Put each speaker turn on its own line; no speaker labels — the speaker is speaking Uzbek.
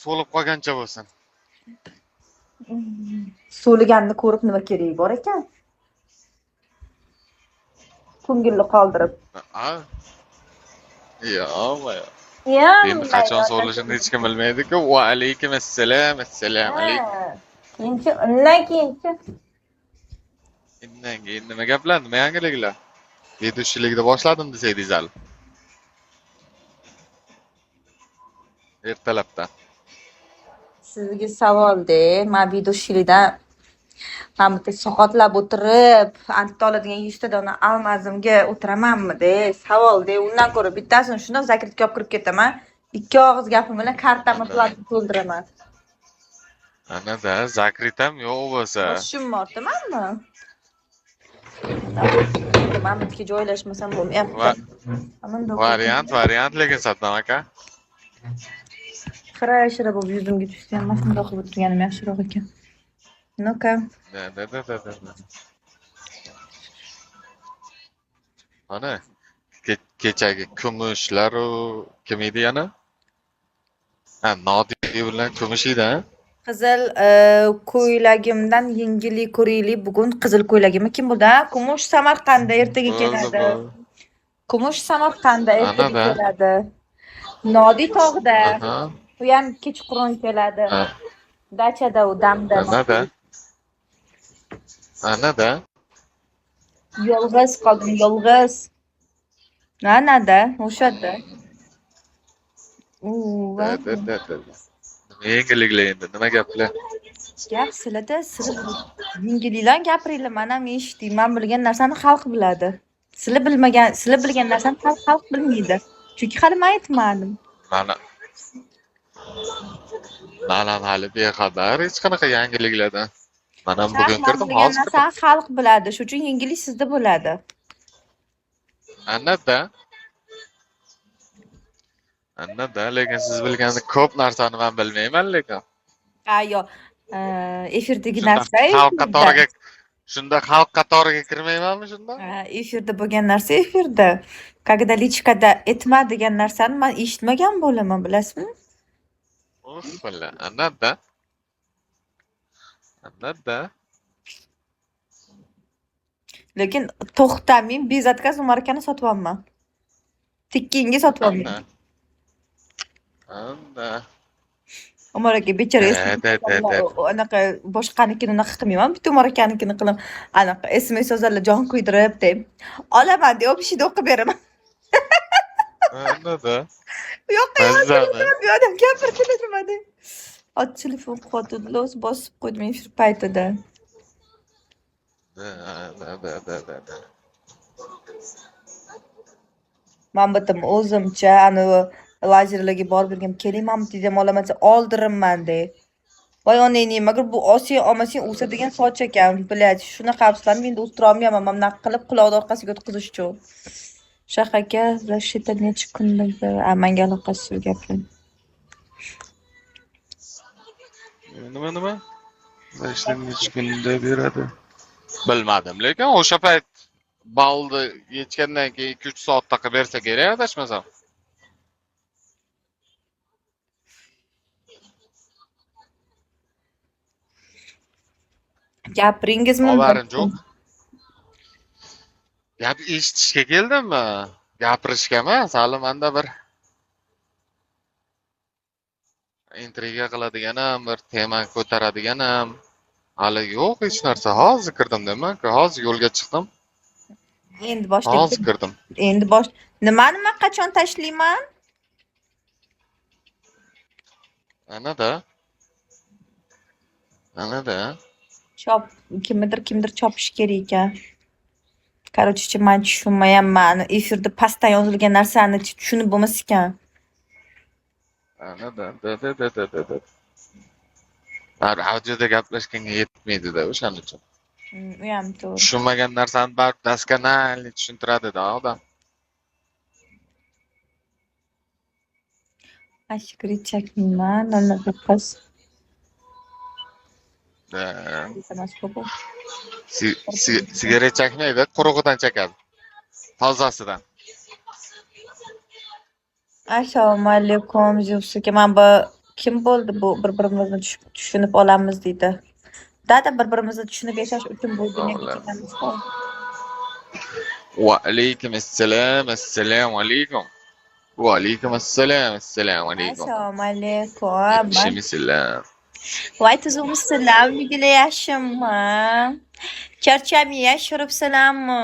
so'lib qolgancha bo'lsin.
So'liganni ko'rib nima keragi bor ekan? Ko'ngilni qoldirib.
Endi qachon so'lishini hech kim bilmaydi-ku. Va alaykum assalom, assalomu alaykum.
Undan keyinchi.
Undan keyin nima gaplar, nima yangiliklar? Vedущийlikda boshladim desangiz hali. Ertalabdan.
Sizga savol-da, men vedущийlikdan men bitta soatlab o'tirib, antiqa oladigan 100 ta dona almazimga o'tiramanmi-da? Savol-da, undan ko'ra bittasini shundoq zakritga olib kirib ketaman. Ikki og'iz gapim bilan kartamni to'ldiraman.
Anada zakritam yo'q bo'lsa.
Shunmi ortamanmi? Men bitga joylashmasam bo'lmayapti.
Variant lekin Saddam aka.
Xira bo'lib yuzimga tushsa ham mana shunday qilib o'tirganim yaxshiroq ekan. Ну-ка.
Da. Ana kechagi kumushlar kim edi yana? Ha, Nodiya bilan kumush edi, ha?
Qizil ko'ylagimdan yengili ko'rayli. Bugun qizil ko'ylagimni kim bo'ldi? Kumush Samarqandda ertaga keladi. Kumush Samarqandda ertaga keladi. Nodi tog'da. U ham kechqurun keladi. Dachada u damda.
Anada.
Yolg'iz qoldim, yolg'iz. Anada, o'shada.
Yengiliklar endi, nima gaplar?
Gap sizlarda siri yengilliklar gapiringlar, men ham eshitdim. Men bilgan narsani xalq biladi. Sizlar bilgan narsani xalq bilmaydi. Chunki hali men aytmadim.
Mana hali bexabar hech qanaqa yangiliklardan. Men ham bugun kirdim, hozir
narsani xalq biladi. Shuning uchun yangilik sizda bo'ladi.
Anada, lekin siz bilgan ko'p narsani men bilmayman lekin.
Yo'q. Efirdagi narsa
shunda xalq qatoriga kirmaymanmi shunda?
Efirda bo'lgan narsa efirda. Когда lichkada aytma degan narsani men eshitmagan bo'laman, bilasizmi?
Billah, anada.
Lekin to'xta, men bezatkaz umarkani sotyapman. Tikkinga sotyapman.
Anda.
Umar aka bechora anaqa boshqanikini unaqa qilmayman. Bitta Umar akanikini qilib, anaqa SMS yozarlar jon kuydirib deb. Olaman deb o'pishida o'qib beraman.
Anada.
Yo'q, bu odam gapirib turmadi. Ot telefon qotidlar bosib qo'ydim efir paytida. Men bitim o'zimcha ani lazerlarga borib yurgan, keling men dedim olaman, oldirimman de. Voy onang nimaga bu Osiyo olmasang o'sa degan soch ekan, bilat. Shunaqa qabslarni men o'stirib olmayman, men bunaqa qilib quloqni orqasiga o'tqizish uchun. Shaqaka, Rashida necha kundir, menga aloqasiz gaplar.
Nima? Rashida necha kunda beradi? Bilmadim, lekin o'sha payt balni yechgandan keyin 2-3 soat taqib bersa kerak, adashmasam.
Gapiringizmi?
Xabarim yo'q. Gap eshitishga keldimmi? Gapirishga emas, hali menda bir intriga qiladiganim, bir tema ko'taradiganim hali yo'q hech narsa. Hozir kirdim demak, hozir yo'lga chiqdim.
Endi boshlayman.
Hozir kirdim.
Endi nimani men qachon tashlayman?
Anada.
Kimdir chopish kerak ekan. Короче, men tushunmayapman. Efirda pastdan yozilgan narsani tushunib bo'lmas ekan.
Da. Audioda gaplashganga yetmaydi-da, o'shaning uchun.
U ham to'g'ri.
Tushunmagan narsani baribir daskanali tushuntiradi-da odam.
Ashkari chakmayman, 09.
Sigaret chakmaydi, qurug'idan chakadi. Tozasidan.
Assalomu alaykum, Zufsuka. Men bu Kim bo'ldi bu bir-birimizni tushunib olamiz deydi. Dada bir-birimizni tushunib yashash uchun bu dunyoga
Vallahi.
kelganmiz-ku.
Va alaykum assalom, assalomu alaykum. Va alaykum assalom, assalomu alaykum.
Assalomu alaykum.
Shimisillar.
Voy tuzumisilar, videoda yaxshimi? Charchab yashiribsizlarmi?